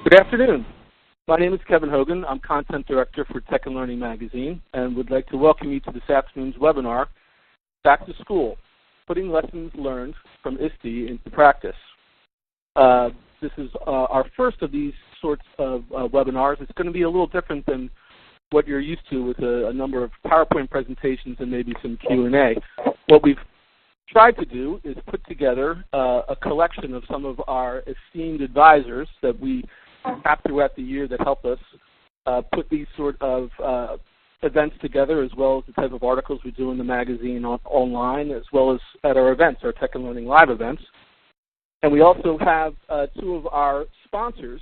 Good afternoon. My name is Kevin Hogan. I'm Content Director for Tech and Learning Magazine and would like to welcome you to this afternoon's webinar, Back to School, Putting Lessons Learned from ISTE into Practice. This is our first of these sorts of webinars. It's going to be a little different than what you're used to with a number of PowerPoint presentations and maybe some Q&A. What we've tried to do is put together a collection of some of our esteemed advisors that we have throughout the year that help us put these sort of events together, as well as the type of articles we do in the magazine online, as well as at our events, our Tech and Learning Live events. And we also have two of our sponsors,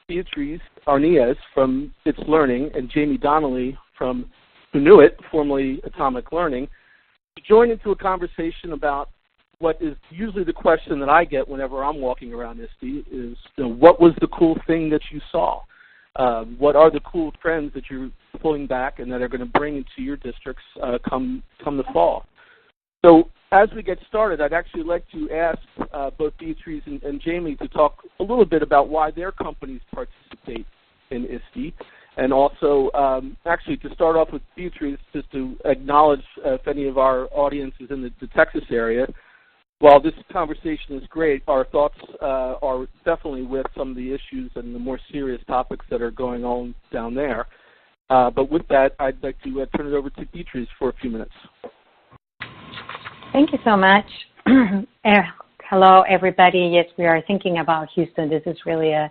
Beatriz Arniez from It's Learning and Jamie Donnelly from Who Knew It, formerly Atomic Learning, to join into a conversation about what is usually the question that I get whenever I'm walking around ISTE is, what was the cool thing that you saw? What are the cool trends that you're pulling back and that are going to bring into your districts come the fall? So as we get started, I'd actually like to ask both Beatriz and Jamie to talk a little bit about why their companies participate in ISTE. And also, actually, to start off with Beatriz, just to acknowledge if any of our audience is in the Texas area, while this conversation is great, our thoughts are definitely with some of the issues and the more serious topics that are going on down there. But with that, I'd like to turn it over to Beatriz for a few minutes. Thank you so much. Hello, everybody. Yes, we are thinking about Houston. This is really a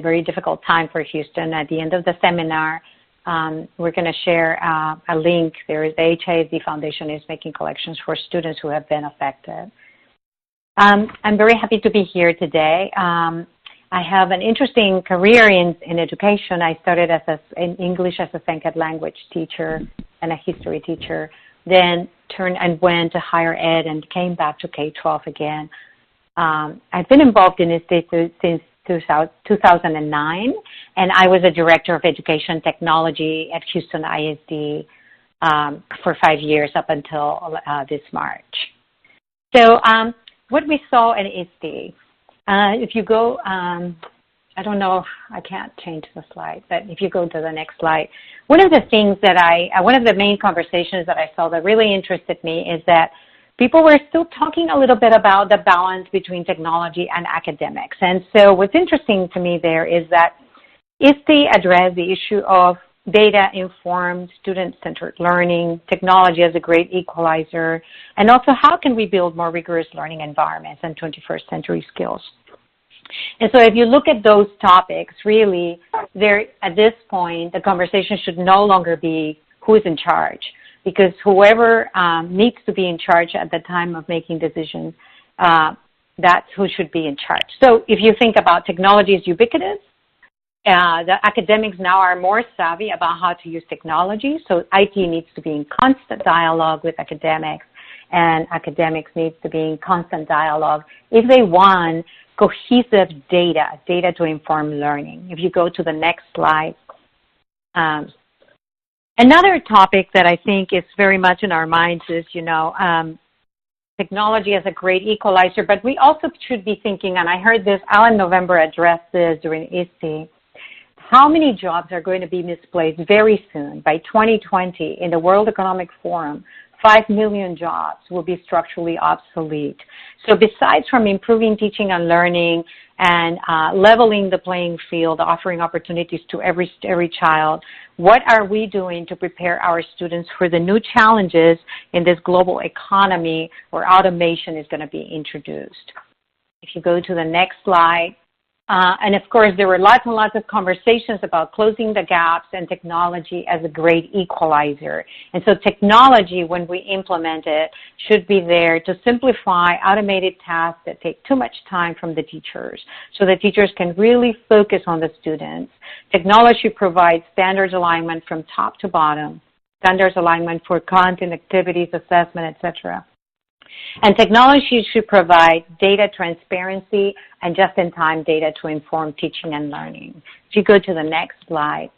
very difficult time for Houston. At the end of the seminar, we're going to share a link. There is the HISD Foundation is making collections for students who have been affected. I'm very happy to be here today. I have an interesting career in education. I started in English as a second language teacher and a history teacher, then turned and went to higher ed and came back to K-12 again. I've been involved in ISTE since 2009, and I was a director of education technology at Houston ISD for 5 years up until this March. So what we saw in ISTE, if you go, I don't know, I can't change the slide, but if you go to the next slide, one of the things that one of the main conversations that I saw that really interested me is that people were still talking a little bit about the balance between technology and academics. And so what's interesting to me there is that ISTE addressed the issue of data-informed, student-centered learning, technology as a great equalizer, and also how can we build more rigorous learning environments and 21st century skills. And so if you look at those topics, really, at this point, the conversation should no longer be who is in charge, because whoever needs to be in charge at the time of making decisions, that's who should be in charge. So if you think about technology is ubiquitous, the academics now are more savvy about how to use technology, so IT needs to be in constant dialogue with academics, and academics need to be in constant dialogue if they want cohesive data to inform learning. If you go to the next slide. Another topic that I think is very much in our minds is, technology as a great equalizer, but we also should be thinking, and I heard this, Alan November addressed this during ISTE, how many jobs are going to be misplaced very soon? By 2020, in the World Economic Forum, 5 million jobs will be structurally obsolete. So besides from improving teaching and learning and leveling the playing field, offering opportunities to every child, what are we doing to prepare our students for the new challenges in this global economy where automation is going to be introduced? If you go to the next slide. And of course, there were lots and lots of conversations about closing the gaps and technology as a great equalizer. And so technology, when we implement it, should be there to simplify automated tasks that take too much time from the teachers, so the teachers can really focus on the students. Technology provides standards alignment from top to bottom, standards alignment for content, activities, assessment, etc. And technology should provide data transparency and just-in-time data to inform teaching and learning. If you go to the next slide.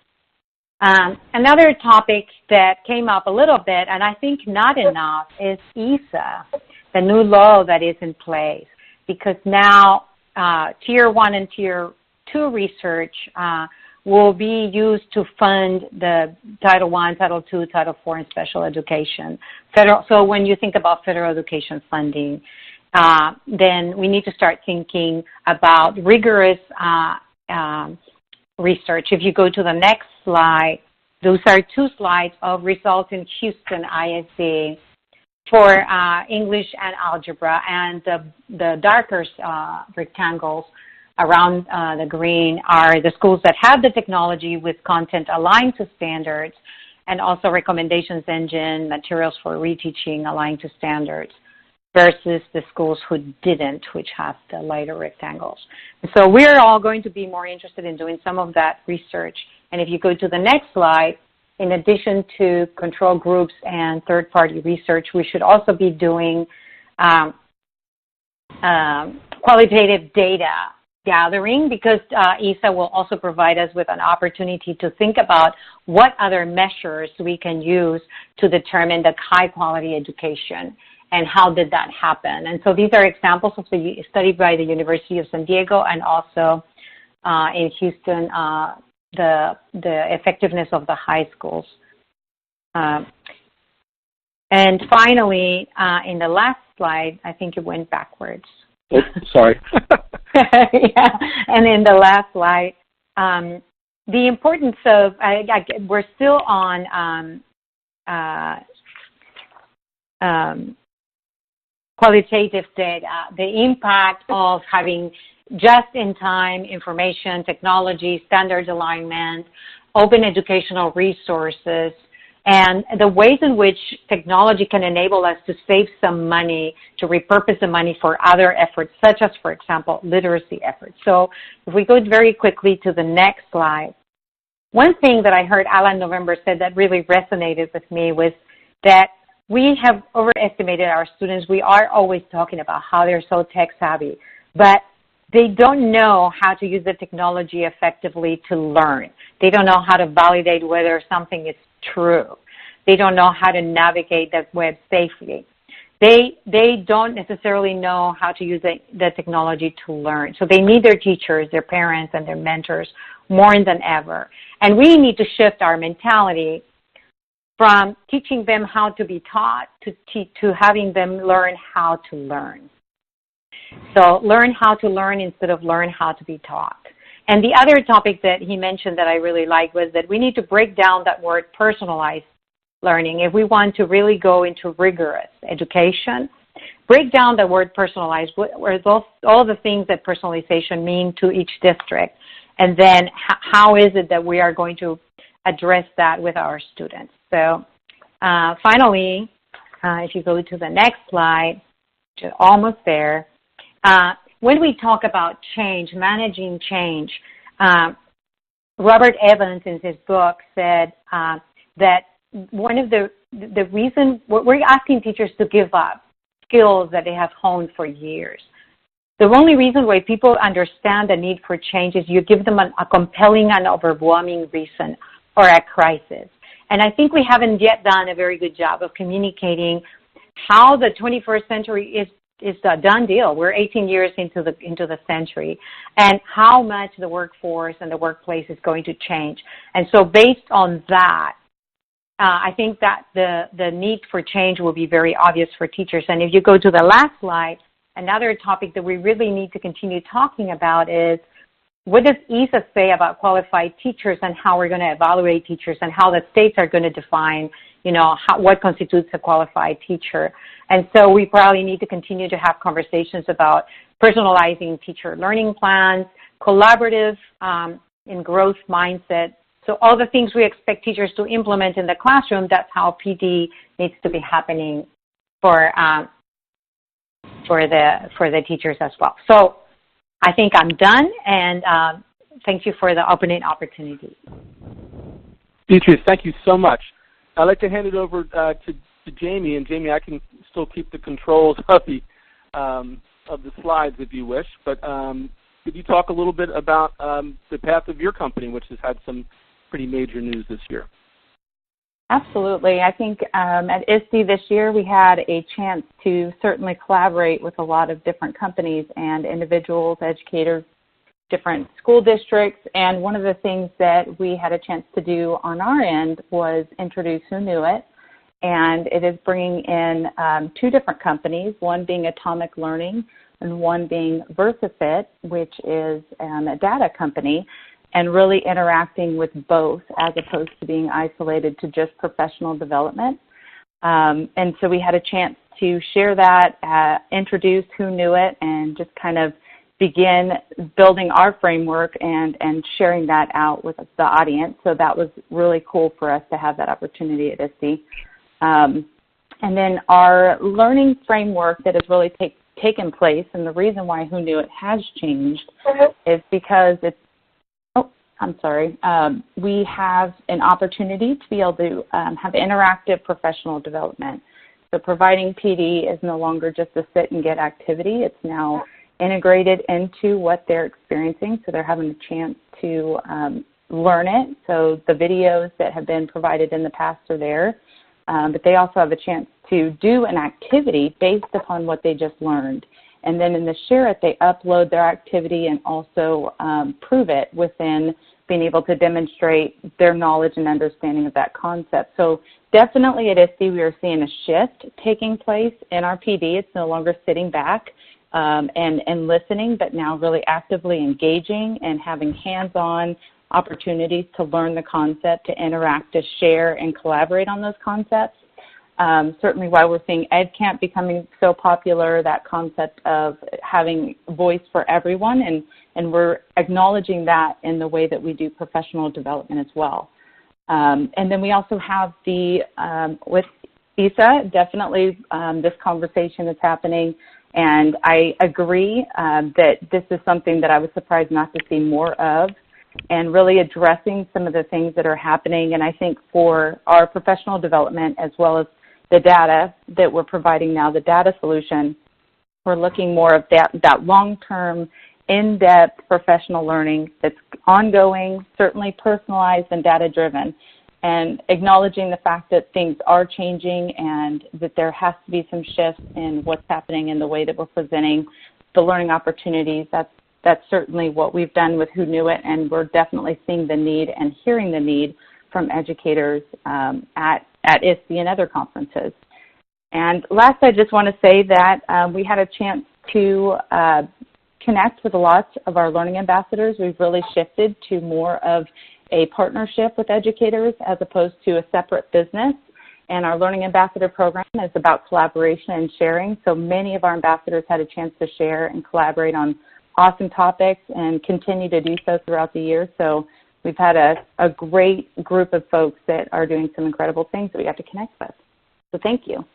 Another topic that came up a little bit, and I think not enough, is ESA, the new law that is in place. Because now Tier 1 and Tier II research will be used to fund the Title I, Title II, Title IV, and special education. So when you think about federal education funding, then we need to start thinking about rigorous research. If you go to the next slide, those are 2 slides of results in Houston ISD for English and algebra, and the darker rectangles around the green are the schools that have the technology with content aligned to standards, and also recommendations engine, materials for reteaching aligned to standards, versus the schools who didn't, which have the lighter rectangles. So we're all going to be more interested in doing some of that research. And if you go to the next slide, in addition to control groups and third-party research, we should also be doing qualitative data gathering, because ISA will also provide us with an opportunity to think about what other measures we can use to determine the high-quality education and how did that happen. And so these are examples of the study by the University of San Diego, and also in Houston, the effectiveness of the high schools. And finally, in the last slide, I think it went backwards. Oh, sorry. Yeah, and in the last slide, the importance of, we're still on qualitative data, the impact of having just-in-time information, technology, standards alignment, open educational resources, and the ways in which technology can enable us to save some money, to repurpose the money for other efforts, such as, for example, literacy efforts. So if we go very quickly to the next slide, one thing that I heard Alan November said that really resonated with me was that we have overestimated our students. We are always talking about how they're so tech-savvy, but they don't know how to use the technology effectively to learn. They don't know how to validate whether something is true. They don't know how to navigate the web safely. They don't necessarily know how to use the technology to learn. So they need their teachers, their parents, and their mentors more than ever. And we need to shift our mentality from teaching them how to be taught to having them learn how to learn. So learn how to learn instead of learn how to be taught. And the other topic that he mentioned that I really liked was that we need to break down that word personalized learning. If we want to really go into rigorous education, break down the word personalized, all the things that personalization mean to each district, and then how is it that we are going to address that with our students. So finally, if you go to the next slide, almost there, when we talk about change, managing change, Robert Evans in his book said that one of the reasons we're asking teachers to give up skills that they have honed for years. The only reason why people understand the need for change is you give them a compelling and overwhelming reason or a crisis. And I think we haven't yet done a very good job of communicating how the 21st century is a done deal. We're 18 years into the century, and how much the workforce and the workplace is going to change. And so based on that, I think that the need for change will be very obvious for teachers. And if you go to the last slide, another topic that we really need to continue talking about is, what does ISA say about qualified teachers and how we're going to evaluate teachers, and how the states are going to define, what constitutes a qualified teacher? And so we probably need to continue to have conversations about personalizing teacher learning plans, collaborative and growth mindset. So all the things we expect teachers to implement in the classroom, that's how PD needs to be happening for the teachers as well. So I think I'm done, and thank you for the opening opportunity. Beatrice, thank you so much. I'd like to hand it over to Jamie, and Jamie, I can still keep the controls of the slides if you wish, but could you talk a little bit about the path of your company, which has had some pretty major news this year? Absolutely. I think at ISTE this year we had a chance to certainly collaborate with a lot of different companies and individuals, educators, different school districts. And one of the things that we had a chance to do on our end was introduce Who Knew It. And it is bringing in 2 different companies, one being Atomic Learning and one being VersaFit, which is a data company, and really interacting with both as opposed to being isolated to just professional development. And so we had a chance to share that, introduce Who Knew It, and just kind of begin building our framework and sharing that out with the audience. So that was really cool for us to have that opportunity at ISTE. And then our learning framework that has really taken place, and the reason why Who Knew It has changed is because we have an opportunity to be able to have interactive professional development. So providing PD is no longer just a sit and get activity. It's now integrated into what they're experiencing, so they're having a chance to learn it. So the videos that have been provided in the past are there, but they also have a chance to do an activity based upon what they just learned. And then in the Share It, they upload their activity and also prove it within being able to demonstrate their knowledge and understanding of that concept. So definitely at ISTE, we are seeing a shift taking place in our PD. It's no longer sitting back and listening, but now really actively engaging and having hands-on opportunities to learn the concept, to interact, to share, and collaborate on those concepts. Certainly why we're seeing EdCamp becoming so popular, that concept of having voice for everyone, and we're acknowledging that in the way that we do professional development as well. And then we also have with ISA, definitely this conversation is happening, and I agree that this is something that I was surprised not to see more of, and really addressing some of the things that are happening. And I think for our professional development as well as the data that we're providing now, the data solution, we're looking more of that long-term, in-depth professional learning that's ongoing, certainly personalized and data-driven, and acknowledging the fact that things are changing and that there has to be some shifts in what's happening in the way that we're presenting the learning opportunities. That's certainly what we've done with Who Knew It, and we're definitely seeing the need and hearing the need from educators at ISTE and other conferences. And last, I just want to say that we had a chance to connect with a lot of our learning ambassadors. We've really shifted to more of a partnership with educators as opposed to a separate business. And our Learning Ambassador program is about collaboration and sharing. So many of our ambassadors had a chance to share and collaborate on awesome topics and continue to do so throughout the year. So we've had a great group of folks that are doing some incredible things that we have to connect with. So thank you.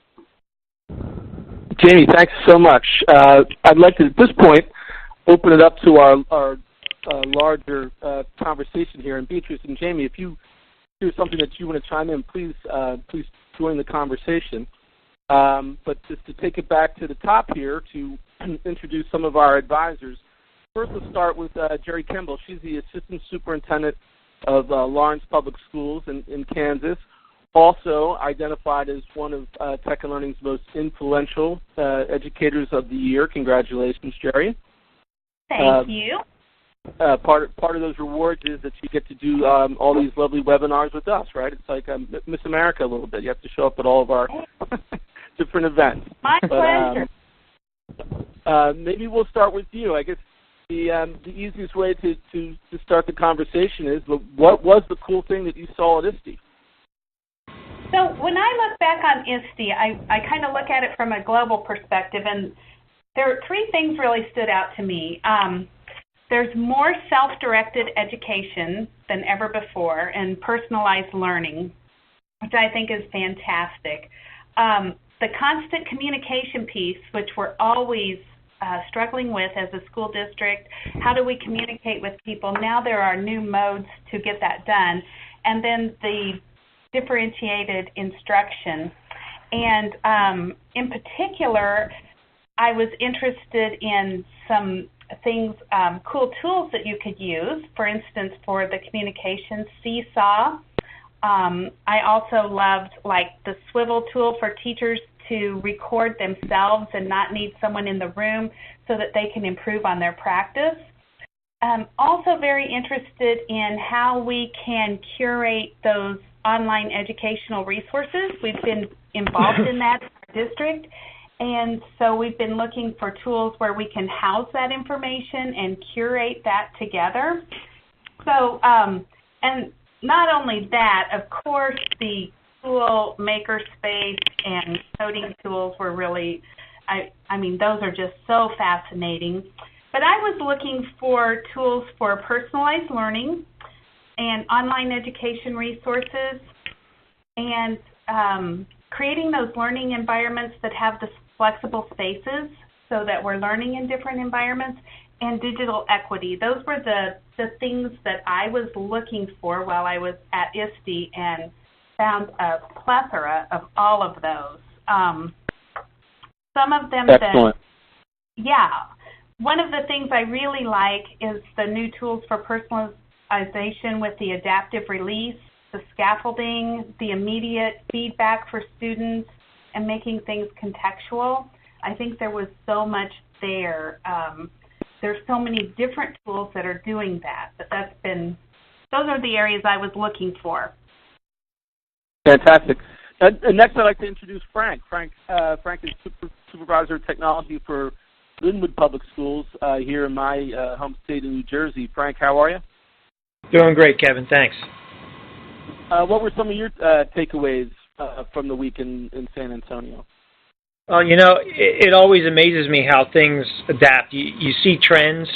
Jamie, thanks so much. I'd like to, at this point, open it up to our larger conversation here. And Beatrice and Jamie, if you do something that you want to chime in, please join the conversation. But just to take it back to the top here to introduce some of our advisors. First, let's start with Jerry Kimball. She's the Assistant Superintendent of Lawrence Public Schools in Kansas, also identified as one of Tech and Learning's most influential educators of the year. Congratulations, Jerry. Thank you. Part of those rewards is that you get to do all these lovely webinars with us, right? It's like Miss America a little bit. You have to show up at all of our different events. My pleasure. Maybe we'll start with you. I guess the easiest way to start the conversation is, what was the cool thing that you saw at ISTE? So when I look back on ISTE, I kind of look at it from a global perspective, and there are 3 things really stood out to me. There's more self-directed education than ever before and personalized learning, which I think is fantastic. The constant communication piece, which we're always struggling with as a school district. How do we communicate with people? Now there are new modes to get that done. And then the differentiated instruction. And in particular, I was interested in some things, cool tools that you could use, for instance, for the communication seesaw. I also loved like the swivel tool for teachers to record themselves and not need someone in the room so that they can improve on their practice. Also very interested in how we can curate those online educational resources. We've been involved in that in our district, and so we've been looking for tools where we can house that information and curate that together. So, and not only that, of course, the tool makerspace and coding tools were really, I mean, those are just so fascinating. But I was looking for tools for personalized learning and online education resources, and creating those learning environments that have the flexible spaces so that we're learning in different environments, and digital equity. Those were the things that I was looking for while I was at ISTE, and found a plethora of all of those. Some of them Excellent. yeah. One of the things I really like is the new tools for personalization with the adaptive release, the scaffolding, the immediate feedback for students, and making things contextual. I think there was so much there. There's so many different tools that are doing that, but those are the areas I was looking for. Fantastic. Next, I'd like to introduce Frank. Frank is Supervisor of Technology for Linwood Public Schools here in my home state of New Jersey. Frank, how are you? Doing great, Kevin. Thanks. What were some of your takeaways from the week in San Antonio? Well, you know, it always amazes me how things adapt. You see trends,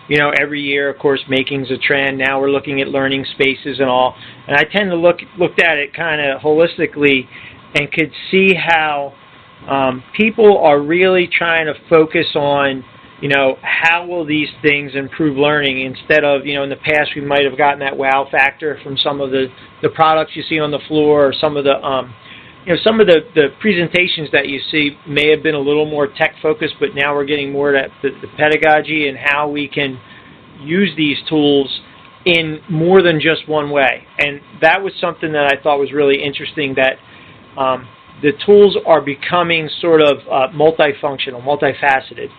you know, every year. Of course, making's a trend. Now we're looking at learning spaces and all. And I tend to looked at it kind of holistically, and could see how people are really trying to focus on, you know, how will these things improve learning, instead of, you know, in the past we might have gotten that wow factor from some of the products you see on the floor, or some of the you know, some of the presentations that you see may have been a little more tech focused, but now we're getting more at the pedagogy and how we can use these tools in more than just one way. And that was something that I thought was really interesting, that the tools are becoming sort of multifunctional, multifaceted.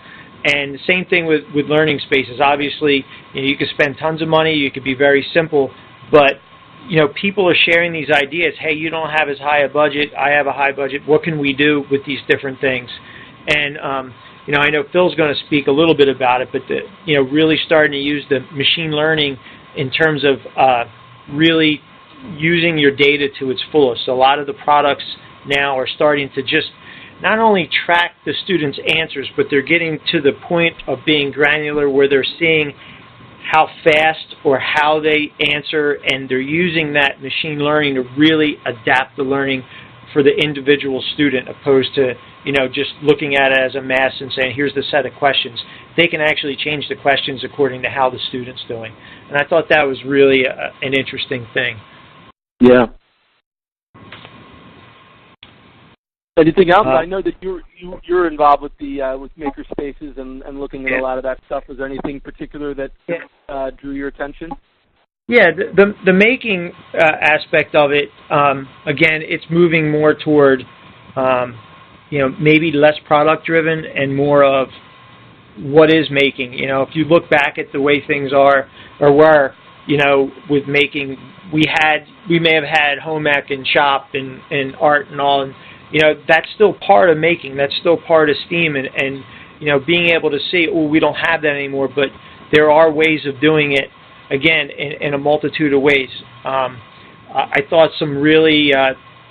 And the same thing with learning spaces. Obviously, you know, you could spend tons of money, you could be very simple, but you know, people are sharing these ideas. Hey, you don't have as high a budget, I have a high budget. What can we do with these different things? And you know, I know Phil's going to speak a little bit about it, but you know, really starting to use the machine learning in terms of really using your data to its fullest. A lot of the products now are starting to just not only track the students' answers, but they're getting to the point of being granular, where they're seeing how fast or how they answer, and they're using that machine learning to really adapt the learning for the individual student, opposed to, you know, just looking at it as a mass and saying, here's the set of questions. They can actually change the questions according to how the student's doing. And I thought that was really an interesting thing. Yeah. Anything else? I know that you're involved with the with makerspaces and looking at a lot of that stuff. Was there anything particular that drew your attention? Yeah, the making aspect of it, again, it's moving more toward you know, maybe less product driven and more of what is making. You know, if you look back at the way things are or were, you know, with making, we may have had home ec and shop and art and all, and you know, that's still part of making. That's still part of STEAM, and you know, being able to see, oh, we don't have that anymore, but there are ways of doing it, again, in a multitude of ways. I thought some really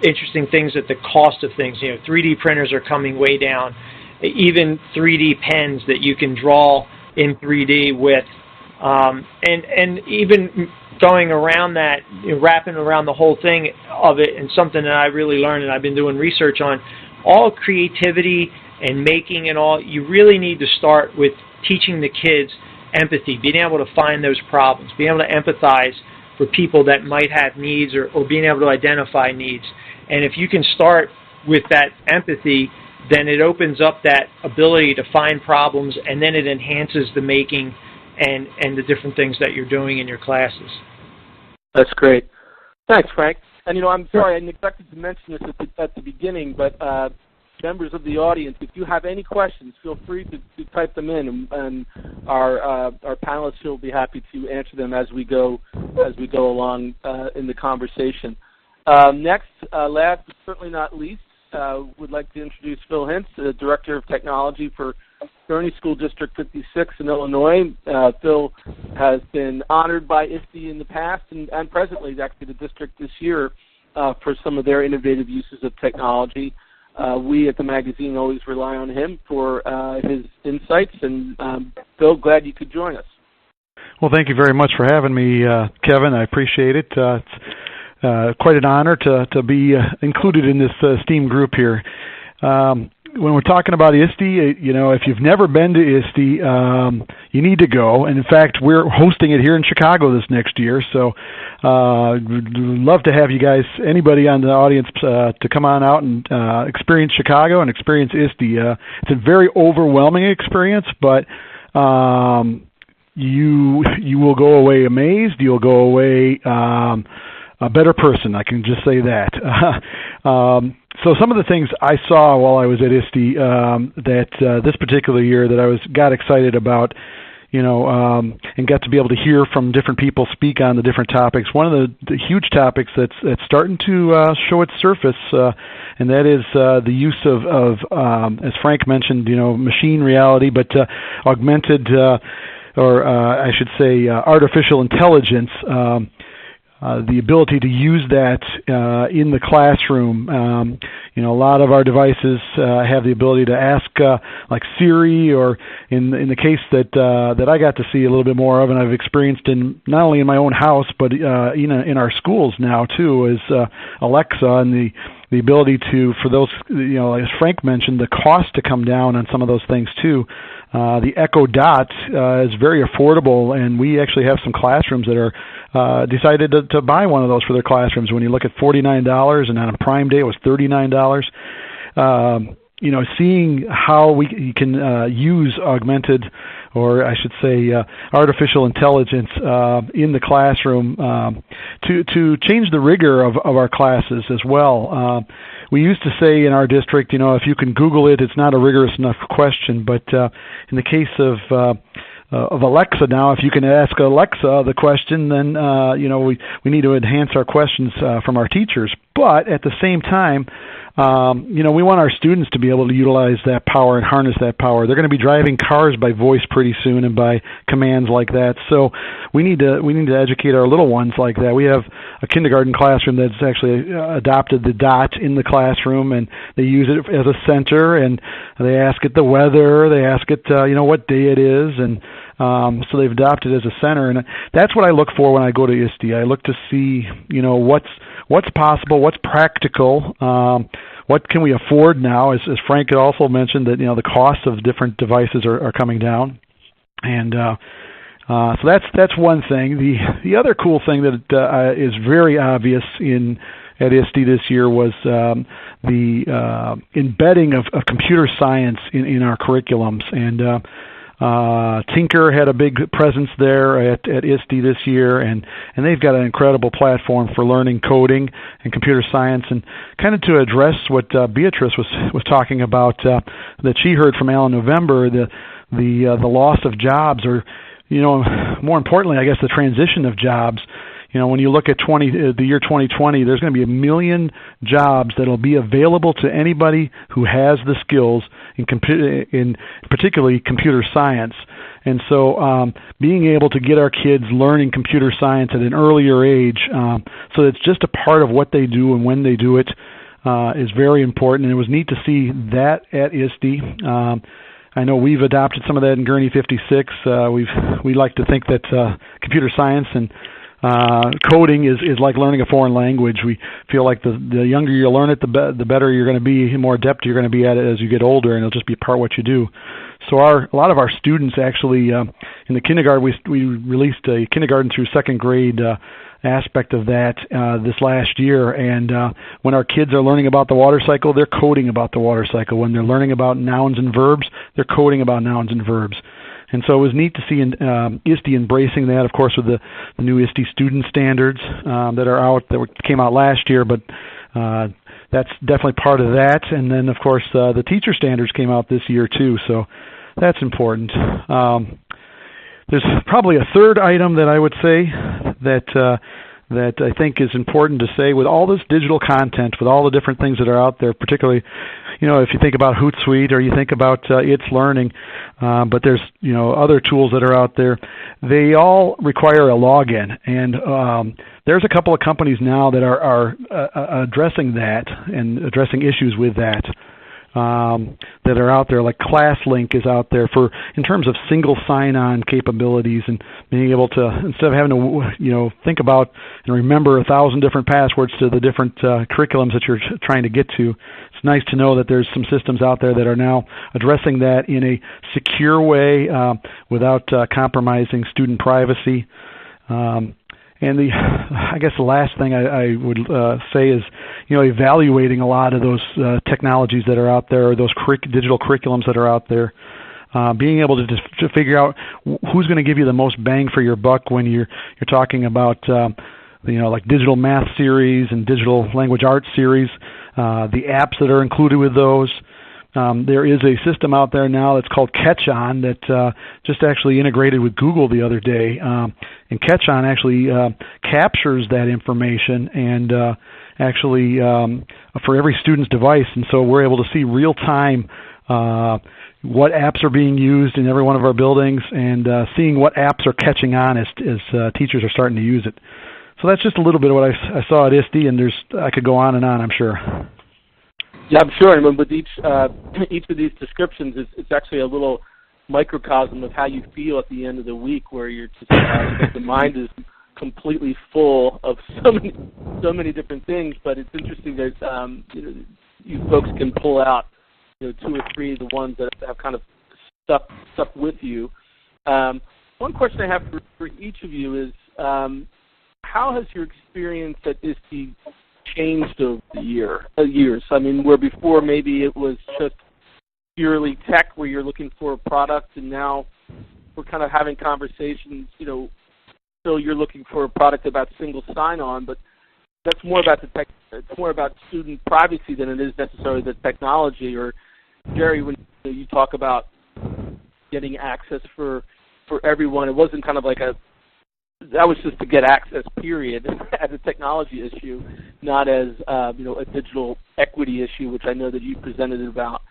interesting things at the cost of things. You know, 3D printers are coming way down. Even 3D pens that you can draw in 3D with, and even going around that, you know, wrapping around the whole thing of it, and something that I really learned and I've been doing research on, all creativity and making and all, you really need to start with teaching the kids empathy, being able to find those problems, being able to empathize for people that might have needs, or being able to identify needs. And if you can start with that empathy, then it opens up that ability to find problems, and then it enhances the making and the different things that you're doing in your classes. That's great. Thanks, Frank. And, you know, I'm sorry, I neglected to mention this at the beginning, but members of the audience, if you have any questions, feel free to type them in, and our panelists will be happy to answer them as we go along in the conversation. Next, last but certainly not least, would like to introduce Phil Hintz, the Director of Technology for Gurnee School District 56 in Illinois. Phil has been honored by ISTE in the past and presently is actually the district this year for some of their innovative uses of technology. We at the magazine always rely on him for his insights, and Phil, glad you could join us. Well, thank you very much for having me, Kevin. I appreciate it. It's quite an honor to be included in this STEAM group here. When we're talking about ISTE, if you've never been to ISTE, you need to go. And in fact, we're hosting it here in Chicago this next year. So we'd love to have you guys, anybody on the audience, to come on out and experience Chicago and experience ISTE. It's a very overwhelming experience, but you will go away amazed. You'll go away a better person, I can just say that. So some of the things I saw while I was at ISTE that this particular year that I got excited about, and got to be able to hear from different people speak on the different topics. One of the huge topics that's starting to show its surface, and that is the use of as Frank mentioned, machine reality, but augmented, or I should say artificial intelligence, the ability to use that in the classroom. A lot of our devices have the ability to ask, like Siri, or in the case that I got to see a little bit more of, and I've experienced in not only in my own house, but in our schools now too, is Alexa, and the ability to, for those, as Frank mentioned, the cost to come down on some of those things too. The Echo Dot is very affordable, and we actually have some classrooms that are decided to buy one of those for their classrooms. When you look at $49, and on a Prime Day it was $39. Seeing how we can use augmented, or I should say artificial intelligence in the classroom to change the rigor of our classes as well. We used to say in our district, if you can Google it, it's not a rigorous enough question. But in the case of Alexa now, if you can ask Alexa the question, then we need to enhance our questions from our teachers. But at the same time, we want our students to be able to utilize that power and harness that power. They're going to be driving cars by voice pretty soon and by commands like that. So we need to educate our little ones like that. We have a kindergarten classroom that's actually adopted the dot in the classroom, and they use it as a center, and they ask it the weather, they ask it what day it is, and so they've adopted it as a center. And that's what I look for when I go to ISTE. I look to see what's possible, what's practical, what can we afford now, as Frank had also mentioned, that the cost of different devices are coming down. And so that's one thing. The other cool thing that is very obvious at ISTE this year was the embedding of computer science in our curriculums. And Tinker had a big presence there at ISTE this year, and they've got an incredible platform for learning coding and computer science. And kind of to address what Beatrice was talking about, that she heard from Alan November, the loss of jobs, or more importantly, I guess the transition of jobs. When you look at the year 2020, there's going to be 1 million jobs that will be available to anybody who has the skills in particularly computer science. And so being able to get our kids learning computer science at an earlier age, so it's just a part of what they do and when they do it, is very important. And it was neat to see that at ISTE. I know we've adopted some of that in Gurnee 56. We like to think that computer science and coding is like learning a foreign language. We feel like the younger you learn it, the better you're going to be, the more adept you're going to be at it as you get older, and it'll just be a part of what you do. So a lot of our students actually, in the kindergarten, we released a kindergarten through second grade aspect of that this last year. And when our kids are learning about the water cycle, they're coding about the water cycle. When they're learning about nouns and verbs, they're coding about nouns and verbs. And so it was neat to see ISTE embracing that, of course, with the new ISTE student standards that are out, that came out last year, but that's definitely part of that. And then, of course, the teacher standards came out this year too, so that's important. There's probably a third item that I would say that I think is important to say. With all this digital content, with all the different things that are out there, particularly, if you think about Hootsuite or you think about It's Learning, but there's, other tools that are out there, they all require a login. And there's a couple of companies now that are addressing that and addressing issues with that. That are out there, like ClassLink is out there in terms of single sign-on capabilities and being able to, instead of having to think about and remember 1,000 different passwords to the different curriculums that you're trying to get to, it's nice to know that there's some systems out there that are now addressing that in a secure way without compromising student privacy. And I guess the last thing I would say is, evaluating a lot of those technologies that are out there, or those digital curriculums that are out there, being able to figure out who's going to give you the most bang for your buck when you're talking about, like digital math series and digital language arts series, the apps that are included with those. There is a system out there now that's called Catch On that just actually integrated with Google the other day. And Catch On actually captures that information and actually for every student's device. And so we're able to see real time what apps are being used in every one of our buildings and seeing what apps are catching on as teachers are starting to use it. So that's just a little bit of what I saw at ISTE, and I could go on and on, I'm sure. Yeah, I'm sure. And with each of these descriptions, it's actually a little microcosm of how you feel at the end of the week, where you're just the mind is completely full of so many different things. But it's interesting that you folks can pull out 2 or 3 of the ones that have kind of stuck with you. One question I have for each of you is, how has your experience at ISTE changed over the years? I mean, where before maybe it was just purely tech, where you're looking for a product, and now we're kind of having conversations, so you're looking for a product about single sign-on, but that's more about the tech. It's more about student privacy than it is necessarily the technology. Or Jerry, when you talk about getting access for everyone, it wasn't kind of like that was just to get access, period, as a technology issue, not as a digital equity issue, which I know that you presented about.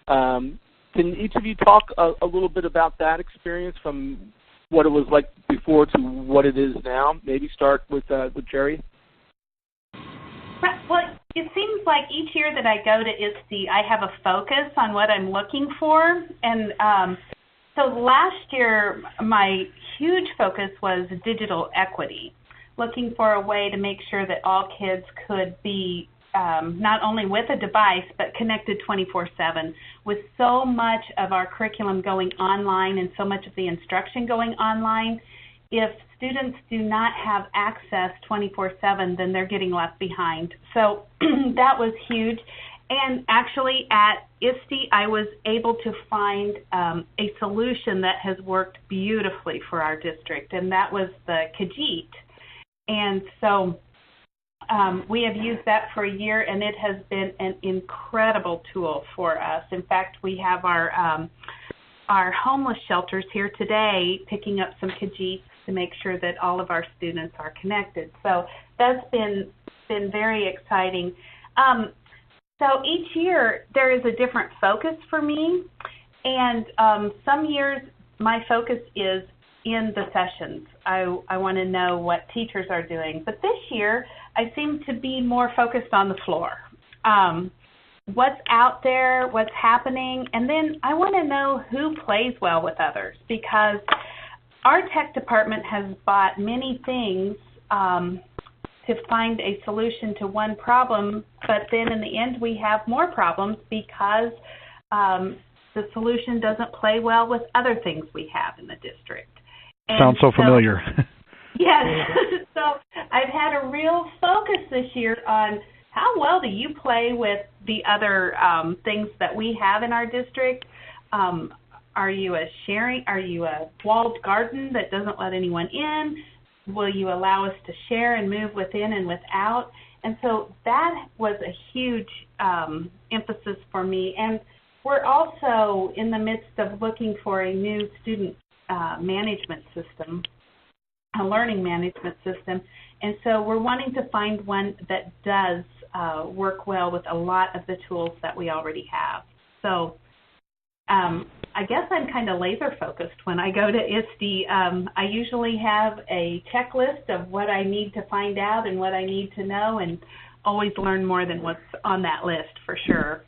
Can each of you talk a little bit about that experience, from what it was like before to what it is now? Maybe start with Jerry. Well, it seems like each year that I go to ISTE, I have a focus on what I'm looking for, and so last year, my huge focus was digital equity, looking for a way to make sure that all kids could be not only with a device, but connected 24/7. With so much of our curriculum going online and so much of the instruction going online, if students do not have access 24/7, then they're getting left behind. So that was huge. And actually at ISTE, I was able to find a solution that has worked beautifully for our district, and that was the Khajiit. And so we have used that for a year, and it has been an incredible tool for us. In fact, we have our homeless shelters here today picking up some Khajiits to make sure that all of our students are connected. So that's been very exciting. So each year there is a different focus for me, and some years my focus is in the sessions. I want to know what teachers are doing. But this year I seem to be more focused on the floor. What's out there, what's happening, and then I want to know who plays well with others, because our tech department has bought many things to find a solution to one problem, but then in the end we have more problems because the solution doesn't play well with other things we have in the district. And sounds so familiar. Yes. So I've had a real focus this year on how well do you play with the other things that we have in our district. Are you a walled garden that doesn't let anyone in? Will you allow us to share and move within and without? And so that was a huge emphasis for me. And we're also in the midst of looking for a new student management system, a learning management system. And so we're wanting to find one that does work well with a lot of the tools that we already have. So I guess I'm kind of laser focused when I go to ISTE. I usually have a checklist of what I need to find out and what I need to know, and always learn more than what's on that list for sure.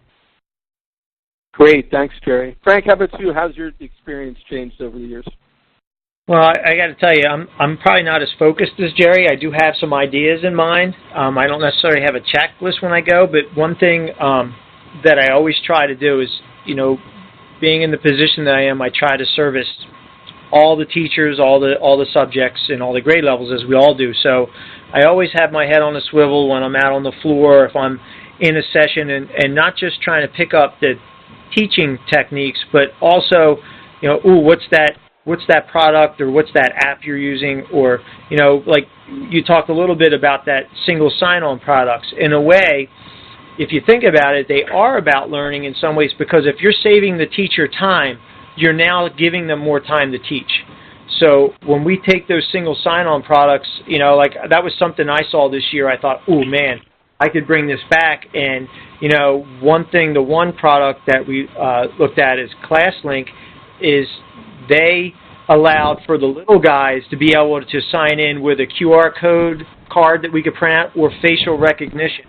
Great, thanks, Jerry. Frank, how about you? How's your experience changed over the years? Well, I got to tell you, I'm probably not as focused as Jerry. I do have some ideas in mind. I don't necessarily have a checklist when I go, but one thing that I always try to do is, being in the position that I am, I try to service all the teachers, all the subjects, and all the grade levels, as we all do. So I always have my head on a swivel when I'm out on the floor, if I'm in a session, and not just trying to pick up the teaching techniques, but also, what's that product, or what's that app you're using, or, like you talked a little bit about that single sign-on products. In a way, if you think about it, they are about learning in some ways, because if you're saving the teacher time, you're now giving them more time to teach. So when we take those single sign-on products, like that was something I saw this year. I thought, oh man, I could bring this back. And, the one product that we looked at is ClassLink, is they allowed for the little guys to be able to sign in with a QR card that we could print out, or facial recognition.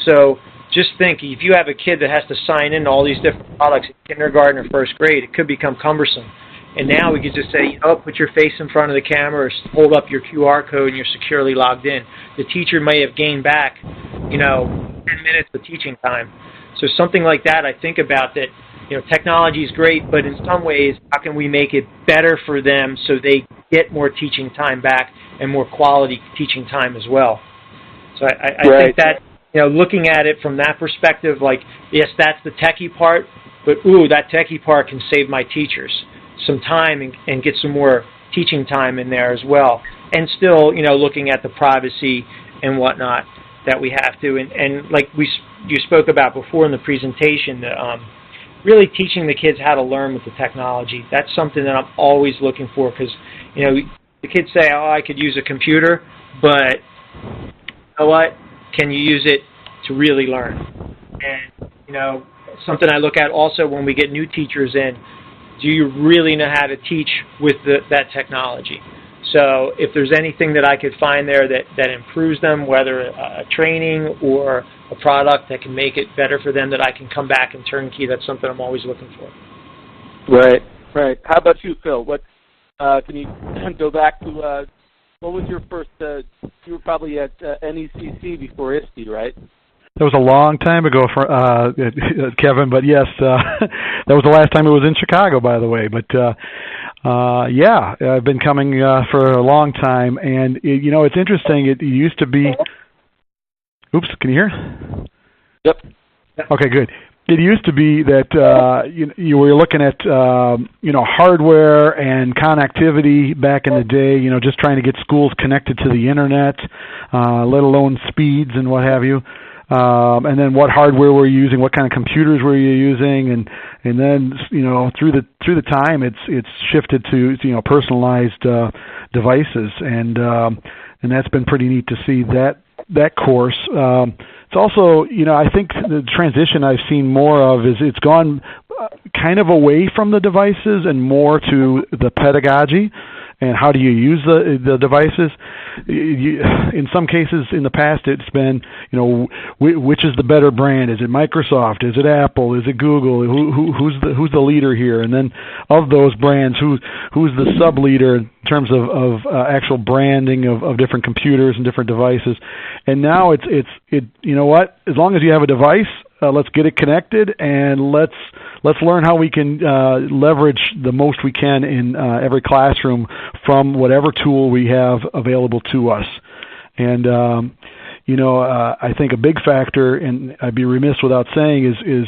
So just think, if you have a kid that has to sign in to all these different products in kindergarten or first grade, it could become cumbersome. And now we could just say, put your face in front of the camera, or hold up your QR code, and you're securely logged in. The teacher may have gained back, 10 minutes of teaching time. So something like that, I think about that. Technology is great, but in some ways, how can we make it better for them so they get more teaching time back and more quality teaching time as well? So I think that, looking at it from that perspective, like, yes, that's the techie part, but, that techie part can save my teachers some time and get some more teaching time in there as well. And still, looking at the privacy and whatnot that we have to. And like you spoke about before in the presentation, really teaching the kids how to learn with the technology. That's something that I'm always looking for, because, the kids say, I could use a computer, but you know what? Can you use it to really learn? And, something I look at also when we get new teachers in, do you really know how to teach with that technology? So if there's anything that I could find there that improves them, whether a training or a product that can make it better for them, that I can come back and turnkey, that's something I'm always looking for. Right. How about you, Phil? What can you go back to? What was your first? You were probably at NECC before ISTE, right? That was a long time ago, for Kevin. But yes, that was the last time it was in Chicago, by the way. But yeah, I've been coming for a long time, and it's interesting. It used to be. Oops, can you hear? Yep. Okay, good. It used to be that you were looking at hardware and connectivity back in the day. Just trying to get schools connected to the internet, let alone speeds and what have you. And then what hardware were you using? What kind of computers were you using? And then through the time, it's shifted to personalized devices, and that's been pretty neat to see that course. It's also, I think the transition I've seen more of is it's gone kind of away from the devices and more to the pedagogy and how do you use the devices. In some cases in the past, it's been, which is the better brand? Is it Microsoft? Is it Apple? Is it Google? Who's the leader here? And then of those brands, who's the sub leader in terms of actual branding of different computers and different devices? And now it's you know what? As long as you have a device, let's get it connected, and let's learn how we can leverage the most we can in every classroom from whatever tool we have available to us. And I think a big factor, and I'd be remiss without saying, is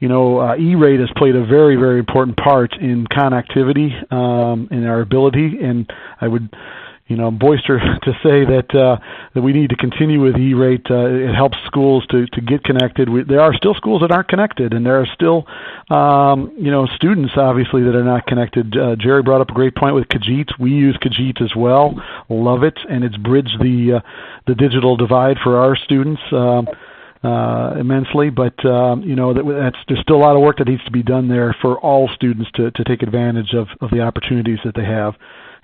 E-rate has played a very, very important part in connectivity and our ability. And I would boister to say that we need to continue with E-rate. It helps schools to get connected. There are still schools that aren't connected, and there are still students obviously that are not connected. Jerry brought up a great point with Khajiit. We use Khajiit as well. Love it, and it's bridged the digital divide for our students immensely. But there's still a lot of work that needs to be done there for all students to take advantage of the opportunities that they have.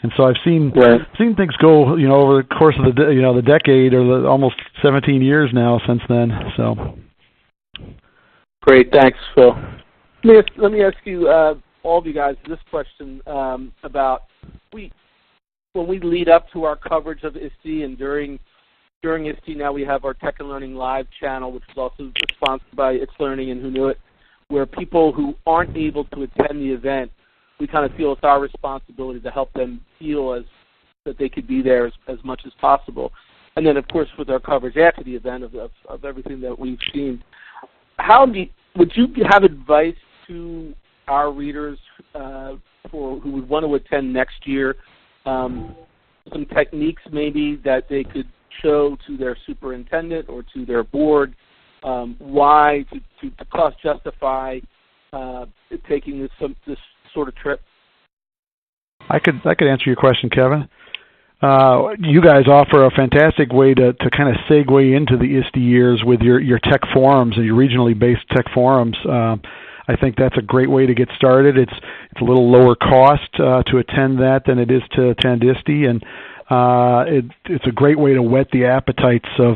And so I've seen things go, over the course of the decade or the almost 17 years now since then. So great, thanks, Phil. Let me ask you, all of you guys, this question about when we lead up to our coverage of ISTE, and during ISTE now we have our Tech and Learning Live channel, which is also sponsored by It's Learning and Who Knew It, where people who aren't able to attend the event, we kind of feel it's our responsibility to help them feel that they could be there as much as possible. And then, of course, with our coverage after the event of everything that we've seen, would you have advice to our readers who would want to attend next year, some techniques maybe that they could show to their superintendent or to their board, why to cost justify taking this sort of trip? I could answer your question, Kevin. You guys offer a fantastic way to kind of segue into the ISTE years with your tech forums and your regionally based tech forums. I think that's a great way to get started. It's a little lower cost to attend that than it is to attend ISTE, and it's a great way to whet the appetites of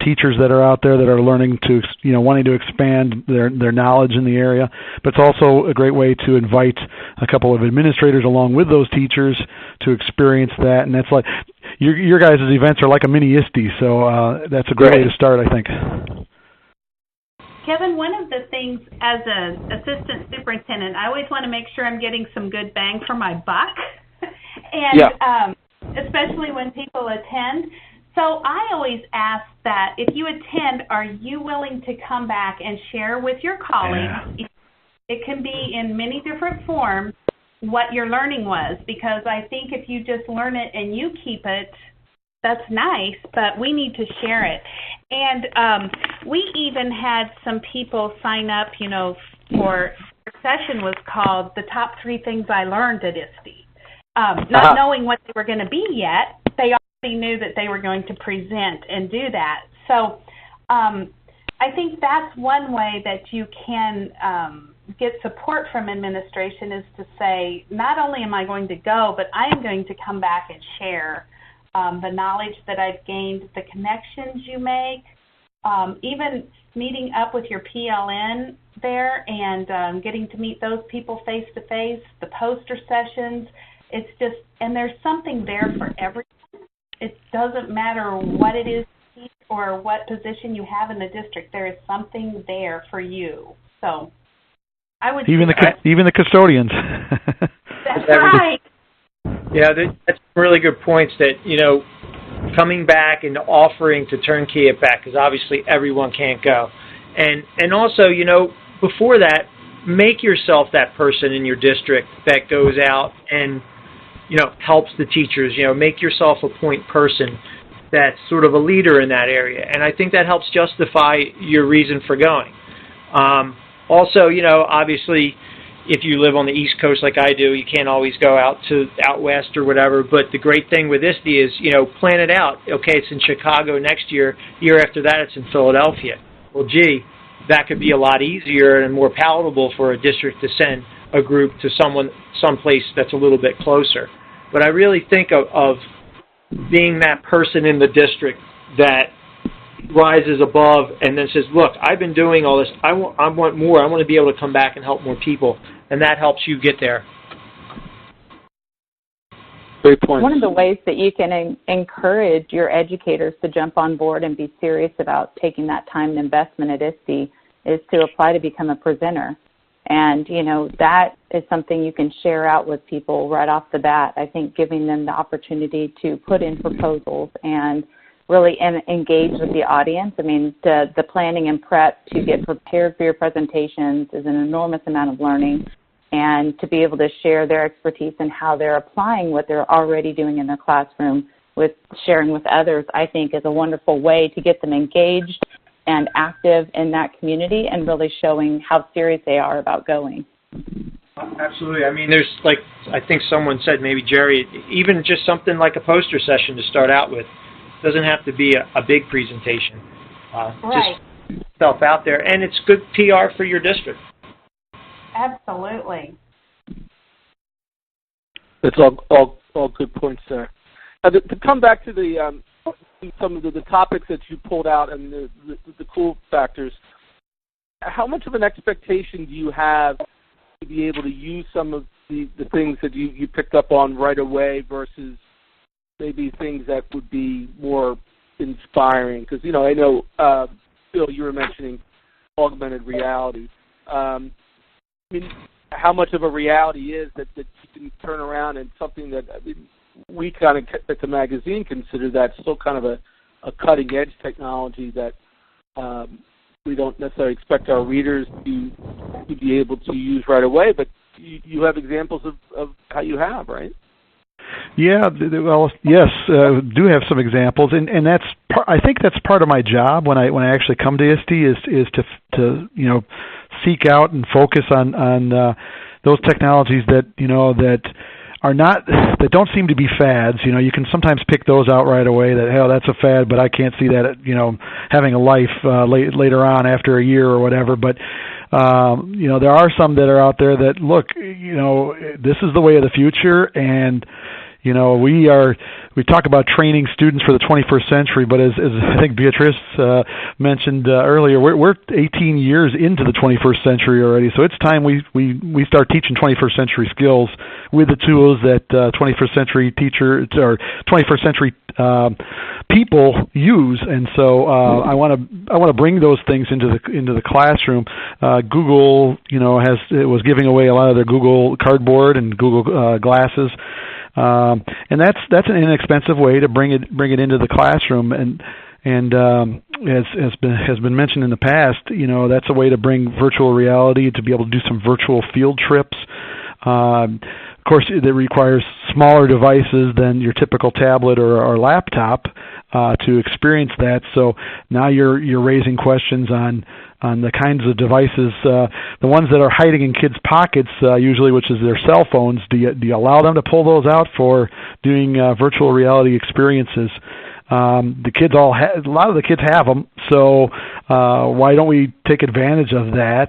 teachers that are out there that are learning to, wanting to expand their knowledge in the area. But it's also a great way to invite a couple of administrators along with those teachers to experience that. And that's like your guys' events are like a mini ISTE, so that's a great way to start, I think. Kevin, one of the things as an assistant superintendent, I always want to make sure I'm getting some good bang for my buck. And especially when people attend. So I always ask that if you attend, are you willing to come back and share with your colleagues? Yeah. It can be in many different forms what your learning was, because I think if you just learn it and you keep it, that's nice, but we need to share it. And we even had some people sign up, for their session was called The Top 3 Things I Learned at ISTE. Not knowing what they were going to be yet, they already knew that they were going to present and do that. So I think that's one way that you can get support from administration, is to say, not only am I going to go, but I am going to come back and share the knowledge that I've gained, the connections you make, even meeting up with your PLN there and getting to meet those people face-to-face, the poster sessions. It's just, and there's something there for everyone. It doesn't matter what it is or what position you have in the district. There is something there for you. So I would even the custodians. That's right. Yeah, that's really good points. That coming back and offering to turnkey it back, because obviously everyone can't go, and also before that, make yourself that person in your district that goes out and helps the teachers. Make yourself a point person that's sort of a leader in that area, and I think that helps justify your reason for going. Also, obviously, if you live on the East Coast like I do, you can't always go out west or whatever. But the great thing with ISTE is, plan it out. Okay, it's in Chicago next year. Year after that, it's in Philadelphia. Well, gee, that could be a lot easier and more palatable for a district to send a group to someplace that's a little bit closer. But I really think of being that person in the district that rises above and then says, look, I've been doing all this. I want more. I want to be able to come back and help more people. And that helps you get there. Great point. One of the ways that you can encourage your educators to jump on board and be serious about taking that time and investment at ISTE is to apply to become a presenter. And, that is something you can share out with people right off the bat. I think giving them the opportunity to put in proposals and really engage with the audience. I mean, the planning and prep to get prepared for your presentations is an enormous amount of learning. and to be able to share their expertise and how they're applying what they're already doing in their classroom with sharing with others, I think is a wonderful way to get them engaged and active in that community and really showing how serious they are about going. Absolutely. I mean, there's like, I think someone said, maybe Jerry, even just something like a poster session to start out with. It doesn't have to be a big presentation. Right. Just stuff out there, and it's good PR for your district. Absolutely. That's all good points there. To come back to the some of the topics that you pulled out and the cool factors, how much of an expectation do you have to be able to use some of the things that you picked up on right away versus maybe things that would be more inspiring? Because, you know, I know, Phil, you were mentioning augmented reality. I mean, how much of a reality is that you can turn around and something that, I mean, we kind of, at the magazine, consider that still kind of a cutting-edge technology that we don't necessarily expect our readers to be able to use right away, but you have examples of how you have, right? Yeah, well, yes, do have some examples, and that's I think that's part of my job when I actually come to ISTE is to you know, seek out and focus on those technologies that, you know, that don't seem to be fads. You know, you can sometimes pick those out right away that, hell, that's a fad, but I can't see that, you know, having a life later on after a year or whatever. But you know, there are some that are out there that, look, you know, this is the way of the future, and you know, we talk about training students for the 21st century, but as I think Beatrice mentioned earlier, we're 18 years into the 21st century already, so it's time we start teaching 21st century skills with the tools that 21st century teachers or 21st century people use. And so I want to bring those things into the classroom. Google, you know, was giving away a lot of their Google Cardboard and Google Glasses. And that's an inexpensive way to bring it into the classroom, and has been mentioned in the past, you know, that's a way to bring virtual reality, to be able to do some virtual field trips. Of course, it requires smaller devices than your typical tablet or laptop to experience that. So now you're raising questions on the kinds of devices, the ones that are hiding in kids' pockets, usually, which is their cell phones. Do you allow them to pull those out for doing virtual reality experiences? The kids a lot of the kids have them, so why don't we take advantage of that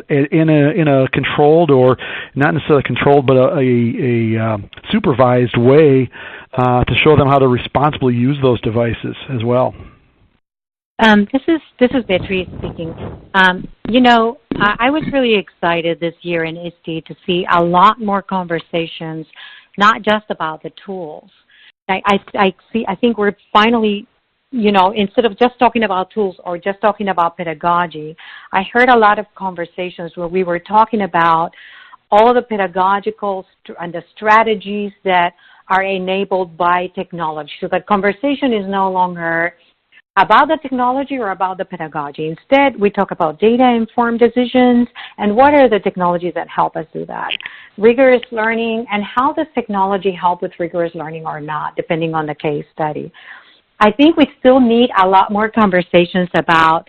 in a controlled, or not necessarily controlled, but a supervised way to show them how to responsibly use those devices as well. This is Beatrice speaking. You know, I was really excited this year in ISTE to see a lot more conversations, not just about the tools. I think we're finally, you know, instead of just talking about tools or just talking about pedagogy, I heard a lot of conversations where we were talking about all the pedagogical and the strategies that are enabled by technology. So the conversation is no longer about the technology or about the pedagogy. Instead, we talk about data-informed decisions and what are the technologies that help us do that. Rigorous learning, and how does technology help with rigorous learning or not, depending on the case study. I think we still need a lot more conversations about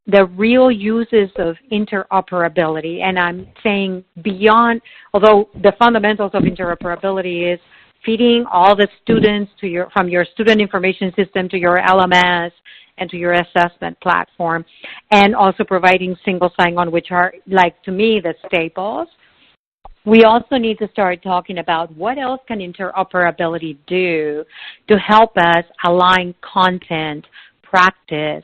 the real uses of interoperability, and I'm saying beyond, although the fundamentals of interoperability is feeding all the students from your student information system to your LMS and to your assessment platform, and also providing single sign-on, which are, like, to me, the staples. We also need to start talking about what else can interoperability do to help us align content, practice,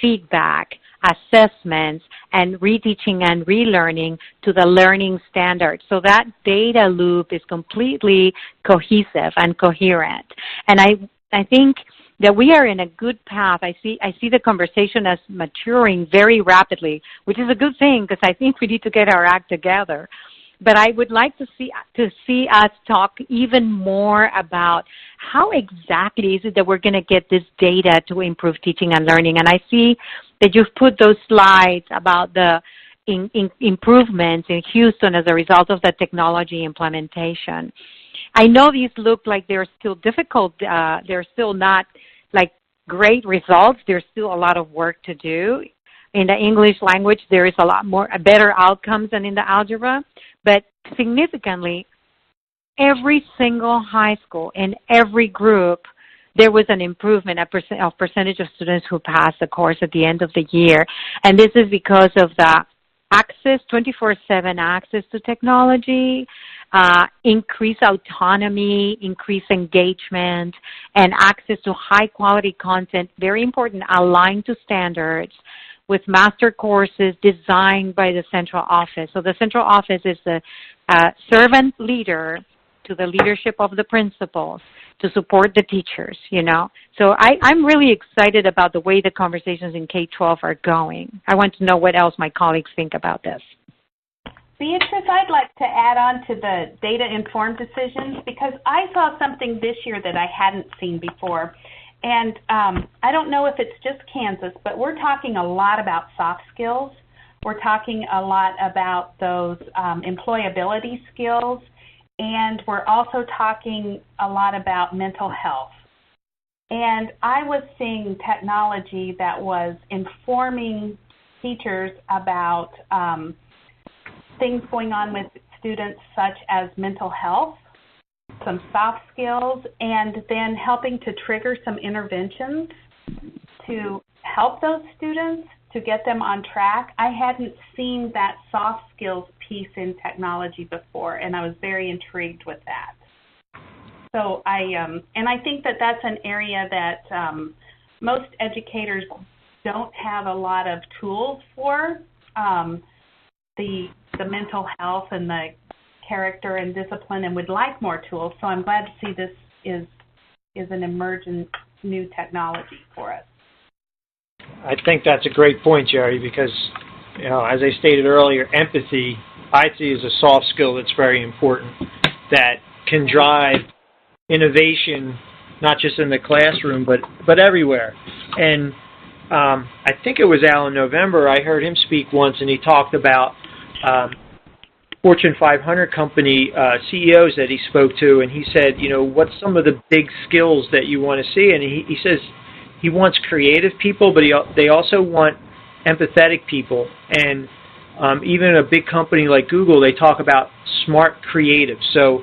feedback, assessments, and reteaching and relearning to the learning standards, so that data loop is completely cohesive and coherent. And I think that we are in a good path. I see the conversation as maturing very rapidly, which is a good thing, because I think we need to get our act together. But I would like to see us talk even more about how exactly is it that we're going to get this data to improve teaching and learning. And I see that you've put those slides about the improvements in Houston as a result of the technology implementation. I know these look like they're still difficult. They're still not like great results. There's still a lot of work to do. In the English language, there is a lot more better outcomes than in the algebra. But significantly, every single high school in every group, there was an improvement of percentage of students who passed the course at the end of the year. And this is because of the access, 24/7 access to technology, increased autonomy, increased engagement, and access to high-quality content, very important, aligned to standards, with master courses designed by the central office. So the central office is the servant leader to the leadership of the principals to support the teachers, you know. So I'm really excited about the way the conversations in K-12 are going. I want to know what else my colleagues think about this. Beatrice, I'd like to add on to the data-informed decisions because I saw something this year that I hadn't seen before. And I don't know if it's just Kansas, but we're talking a lot about soft skills. We're talking a lot about those employability skills. And we're also talking a lot about mental health. And I was seeing technology that was informing teachers about things going on with students such as mental health, some soft skills, and then helping to trigger some interventions to help those students to get them on track. I hadn't seen that soft skills piece in technology before, and I was very intrigued with that. So I think that that's an area that most educators don't have a lot of tools for, the mental health and the character and discipline, and would like more tools. So I'm glad to see this is an emergent new technology for us. I think that's a great point, Jerry, because, you know, as I stated earlier, empathy, I see as a soft skill that's very important that can drive innovation, not just in the classroom, but everywhere. And I think it was Alan November, I heard him speak once, and he talked about Fortune 500 company CEOs that he spoke to, and he said, you know, what's some of the big skills that you want to see? And he says he wants creative people, but they also want empathetic people. And even a big company like Google, they talk about smart creatives. So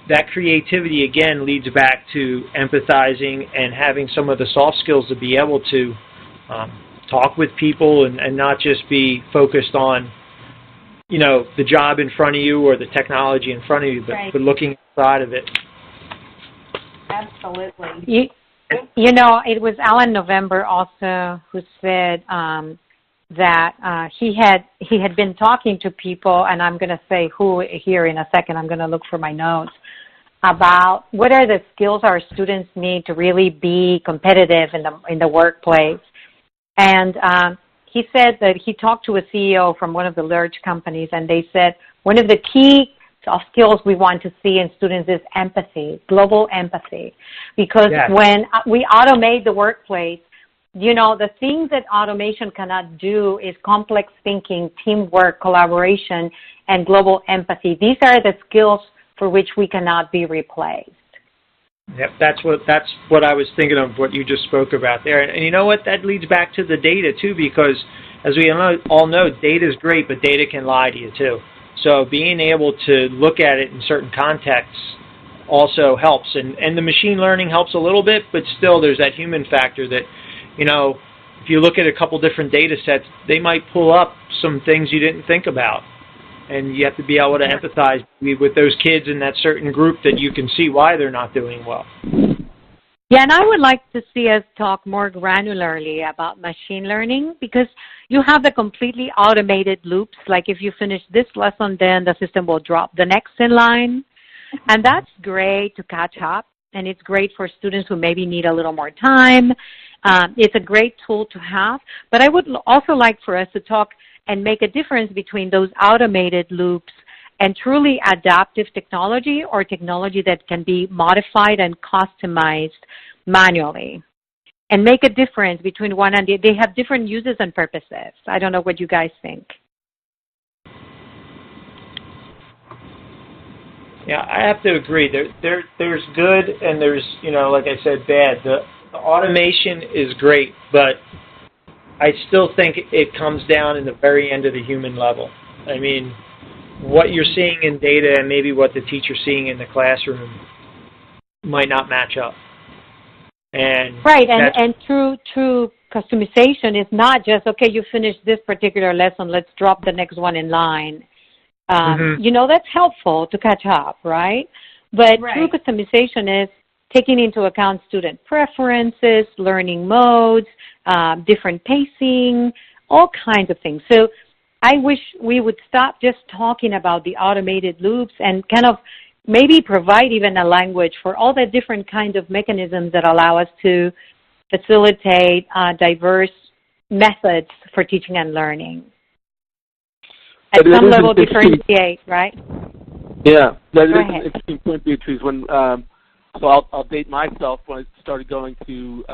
that creativity, again, leads back to empathizing and having some of the soft skills to be able to talk with people and not just be focused on, you know, the job in front of you or the technology in front of you, but looking inside of it. Absolutely. You know, it was Alan November also who said that he had been talking to people, and I'm going to say who here in a second. I'm going to look for my notes about what are the skills our students need to really be competitive in the workplace. And he said that he talked to a CEO from one of the large companies, and they said one of the key soft skills we want to see in students is empathy, global empathy. Because when we automate the workplace, you know, the things that automation cannot do is complex thinking, teamwork, collaboration, and global empathy. These are the skills for which we cannot be replaced. Yep, that's what I was thinking of, what you just spoke about there. And you know what? That leads back to the data, too, because as we all know, data is great, but data can lie to you, too. So being able to look at it in certain contexts also helps. And the machine learning helps a little bit, but still there's that human factor that, you know, if you look at a couple different data sets, they might pull up some things you didn't think about. And you have to be able to empathize with those kids in that certain group that you can see why they're not doing well. Yeah, and I would like to see us talk more granularly about machine learning, because you have the completely automated loops. Like if you finish this lesson, then the system will drop the next in line. And that's great to catch up, and it's great for students who maybe need a little more time. It's a great tool to have. But I would also like for us to talk and make a difference between those automated loops and truly adaptive technology, or technology that can be modified and customized manually, and make a difference between one and the other. They have different uses and purposes. I don't know what you guys think. Yeah, I have to agree. There's good and there's, like I said, bad. The automation is great, but I still think it comes down in the very end of the human level. I mean, what you're seeing in data and maybe what the teacher's seeing in the classroom might not match up. And right, and true customization is not just, okay, you finished this particular lesson, let's drop the next one in line. That's helpful to catch up, right? But true customization is taking into account student preferences, learning modes, different pacing, all kinds of things. So I wish we would stop just talking about the automated loops and kind of maybe provide even a language for all the different kinds of mechanisms that allow us to facilitate diverse methods for teaching and learning. At some level, differentiate, right? Yeah, that is an interesting point, Beatrice. So I'll date myself when I started going to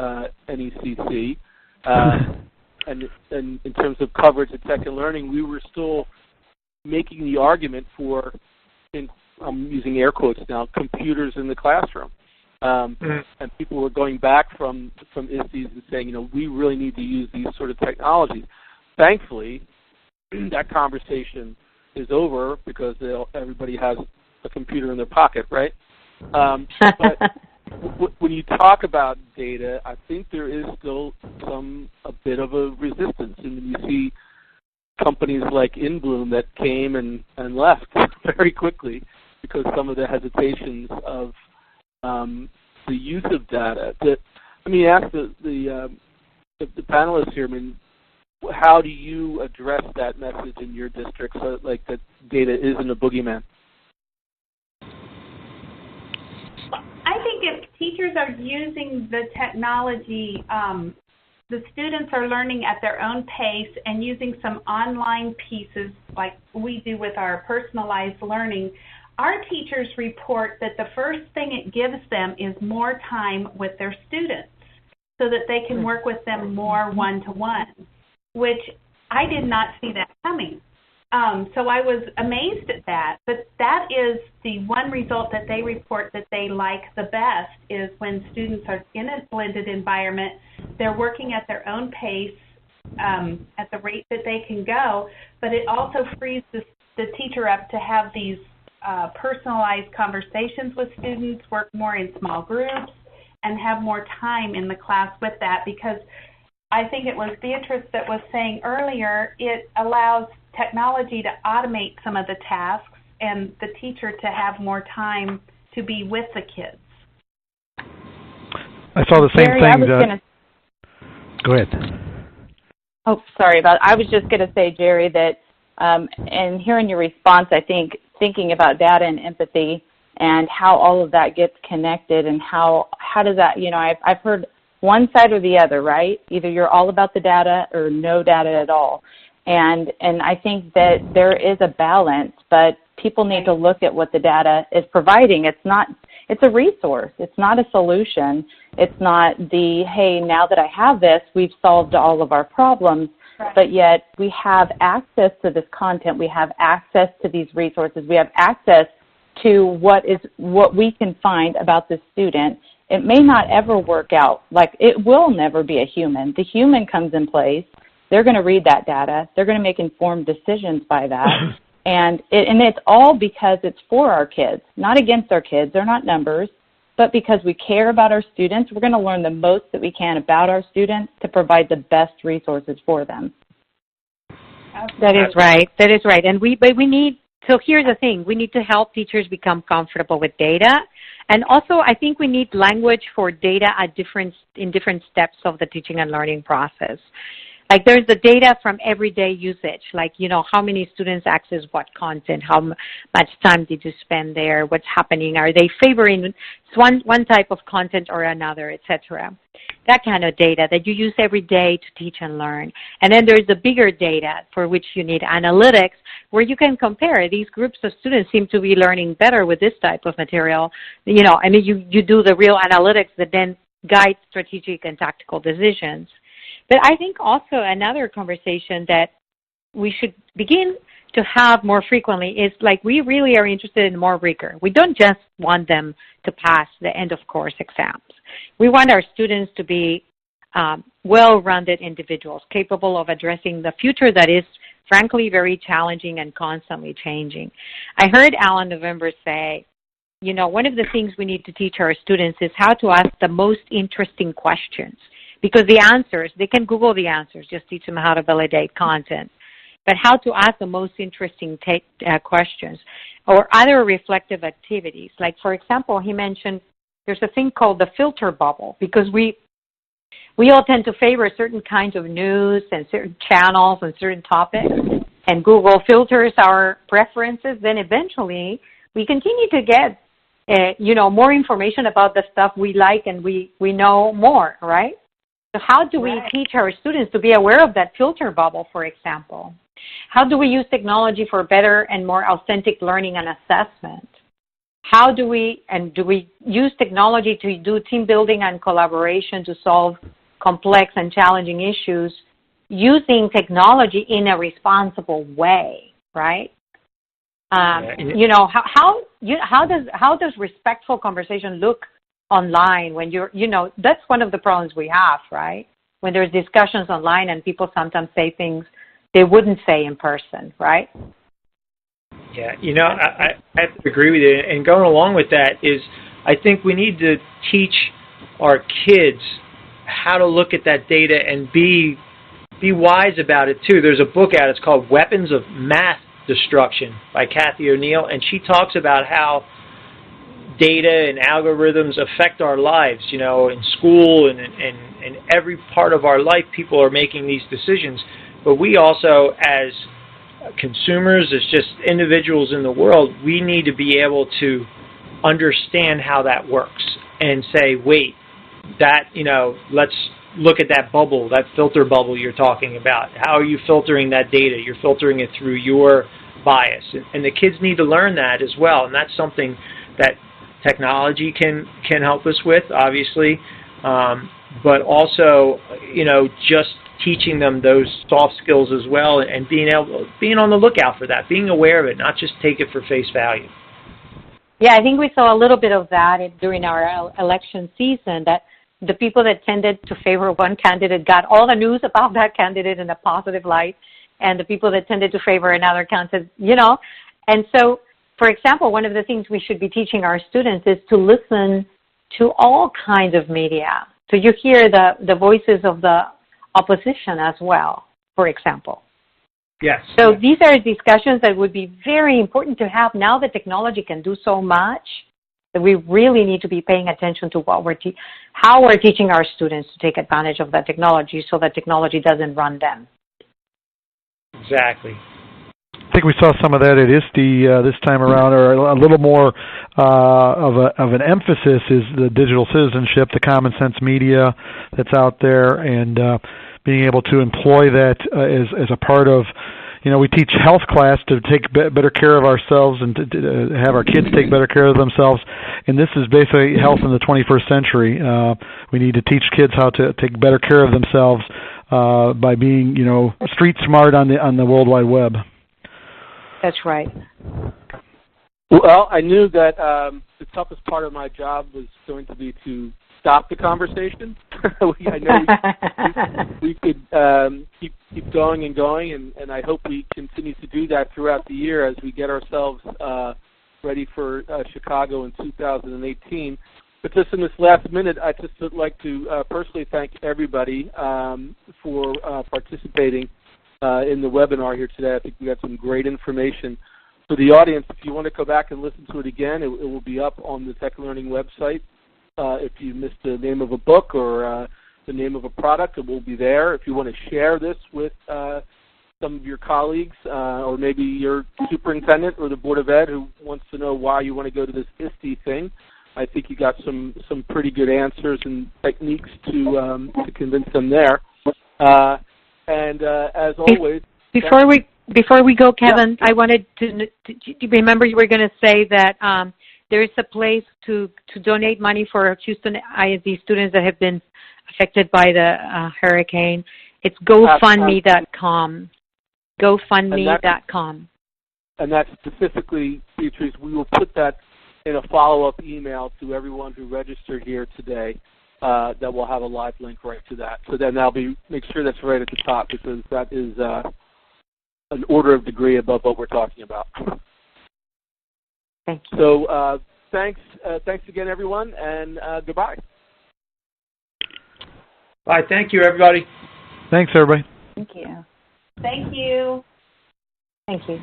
NECC. And in terms of coverage at Tech and Learning, we were still making the argument for, I'm using air quotes now, computers in the classroom. And people were going back from ISTEs and saying, we really need to use these sort of technologies. Thankfully, that conversation is over because everybody has a computer in their pocket, right? But when you talk about data, I think there is still a bit of a resistance. And when you see companies like InBloom that came and left very quickly because some of the hesitations of the use of data. Let me ask the panelists here, how do you address that message in your district so that data isn't a boogeyman? I think if teachers are using the technology, the students are learning at their own pace and using some online pieces like we do with our personalized learning. Our teachers report that the first thing it gives them is more time with their students so that they can work with them more one-to-one, which I did not see that coming. So I was amazed at that. But that is the one result that they report that they like the best is when students are in a blended environment, they're working at their own pace at the rate that they can go, but it also frees the teacher up to have these personalized conversations with students, work more in small groups, and have more time in the class with that because I think it was Beatrice that was saying earlier, it allows technology to automate some of the tasks and the teacher to have more time to be with the kids. I saw the same thing. Go ahead. Oh, sorry I was just going to say, Jerry, that and hearing your response, I think thinking about data and empathy and how all of that gets connected and how does that, I've heard one side or the other, right? Either you're all about the data or no data at all. And I think that there is a balance, but people need to look at what the data is providing. It's a resource. It's not a solution. It's not hey, now that I have this, we've solved all of our problems, but yet we have access to this content. We have access to these resources. We have access to what we can find about the student. It may not ever work out. Like, it will never be a human. The human comes in place. They're going to read that data. They're going to make informed decisions by that. And it's all because it's for our kids, not against our kids. They're not numbers, but because we care about our students, we're going to learn the most that we can about our students to provide the best resources for them. That is right. That is right. And we need, so here's the thing. We need to help teachers become comfortable with data. And also, I think we need language for data in different steps of the teaching and learning process. Like, there's the data from everyday usage, like, how many students access what content, how much time did you spend there, what's happening, are they favoring one type of content or another, etc. That kind of data that you use every day to teach and learn. And then there's the bigger data for which you need analytics, where you can compare. These groups of students seem to be learning better with this type of material. You do the real analytics that then guide strategic and tactical decisions. But I think also another conversation that we should begin to have more frequently is like we really are interested in more rigor. We don't just want them to pass the end of course exams. We want our students to be well-rounded individuals capable of addressing the future that is frankly very challenging and constantly changing. I heard Alan November say, you know, one of the things we need to teach our students is how to ask the most interesting questions, because the answers, they can Google the answers, just teach them how to validate content, but how to ask the most interesting questions or other reflective activities. Like, for example, he mentioned there's a thing called the filter bubble, because we all tend to favor certain kinds of news and certain channels and certain topics, and Google filters our preferences. Then eventually we continue to get, you know, more information about the stuff we like and we know more, right? So how do we teach our students to be aware of that filter bubble, for example? How do we use technology for better and more authentic learning and assessment? How do we use technology to do team building and collaboration to solve complex and challenging issues using technology in a responsible way, right? You know, how does respectful conversation look online when you're, you know, that's one of the problems we have, right? When there's discussions online and people sometimes say things they wouldn't say in person, right? Yeah, you know, I have to agree with you. And going along with that is I think we need to teach our kids how to look at that data and be wise about it, too. There's a book out. It's called Weapons of Math Destruction by Kathy O'Neill, and she talks about how data and algorithms affect our lives, you know, in school and every part of our life. People are making these decisions. But we also, as consumers, as just individuals in the world, we need to be able to understand how that works and say, wait, that, you know, let's look at that bubble, that filter bubble you're talking about. How are you filtering that data? You're filtering it through your bias. And the kids need to learn that as well. And that's something that technology can help us with, obviously, but also, you know, just teaching them those soft skills as well, and being on the lookout for that, being aware of it, not just take it for face value. Yeah, I think we saw a little bit of that during our election season, that the people that tended to favor one candidate got all the news about that candidate in a positive light, and the people that tended to favor another candidate, you know. And so, for example, one of the things we should be teaching our students is to listen to all kinds of media. So you hear the voices of the opposition as well, for example. Yes. So these are discussions that would be very important to have now that technology can do so much, that we really need to be paying attention to what how we're teaching our students to take advantage of that technology so that technology doesn't run them. Exactly. I think we saw some of that at ISTE this time around, or a little more of an emphasis is the digital citizenship, the common sense media that's out there, and being able to employ that as a part of, you know, we teach health class to take better care of ourselves and to have our kids take better care of themselves, and this is basically health in the 21st century. We need to teach kids how to take better care of themselves by being, you know, street smart on the World Wide Web. That's right. Well, I knew that the toughest part of my job was going to be to stop the conversation. I know we could keep going and going, and I hope we continue to do that throughout the year as we get ourselves ready for Chicago in 2018. But just in this last minute, I just would like to personally thank everybody for participating in the webinar here today. I think we got some great information. For the audience, if you want to go back and listen to it again, it will be up on the Tech Learning website. If you missed the name of a book or the name of a product, it will be there. If you want to share this with some of your colleagues or maybe your superintendent or the Board of Ed who wants to know why you want to go to this ISTE thing, I think you got some pretty good answers and techniques to convince them there. And as always, before we go, Kevin, yeah. I wanted to remember you were going to say that there is a place to donate money for Houston ISD students that have been affected by the hurricane. It's GoFundMe.com. GoFundMe.com. And that's specifically, Beatrice, we will put that in a follow-up email to everyone who registered here today. That will have a live link right to that. So then make sure that's right at the top, because that is an order of degree above what we're talking about. Thank you. So thanks again, everyone, and goodbye. Bye. Thank you, everybody. Thanks, everybody. Thank you. Thank you. Thank you.